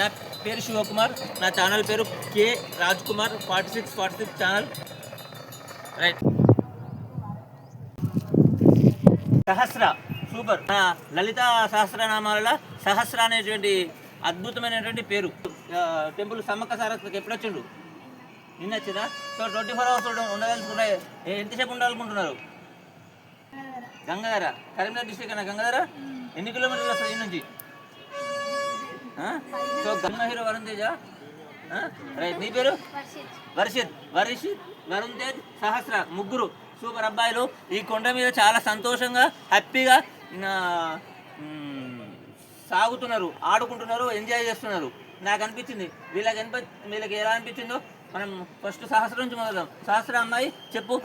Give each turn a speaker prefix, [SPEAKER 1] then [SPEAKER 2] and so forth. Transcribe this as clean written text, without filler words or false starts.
[SPEAKER 1] నా పేరు శివకుమార్. నా ఛానల్ పేరు కే రాజ్ కుమార్ 46 ఛానల్. రైట్. సహస్ర సూపర్. లలిత సహస్రనామాల సహస్ర అనేటువంటి అద్భుతమైనటువంటి పేరు. టెంపుల్ సమ్మక్క సారక్కకి ఎప్పుడు వచ్చిండు? నిన్న వచ్చిందా? సో 24 hours ఉండదలుచుకుంటే ఎంతసేపు ఉండాలనుకుంటున్నారు? గంగాధర, కరీంనగర్ డిస్ట్రిక్ట్ అన్న గంగాధర ఎన్ని కిలోమీటర్లు వస్తుంది ఈ నుంచి? So Ganga hero Varun Teja. Right. నీ పేరు? వర్షిత్. వరుణ్ తేజ్, సహస్ర, ముగ్గురు సూపర్ అబ్బాయిలు. ఈ కొండ మీద చాలా సంతోషంగా హ్యాపీగా సాగుతున్నారు, ఆడుకుంటున్నారు, ఎంజాయ్ చేస్తున్నారు. నాకు అనిపించింది వీళ్ళకి ఎలా అనిపించిందో. మనం ఫస్ట్ సహస్ర నుంచి మొదలుదాం. సహస్ర అమ్మాయి చెప్పు.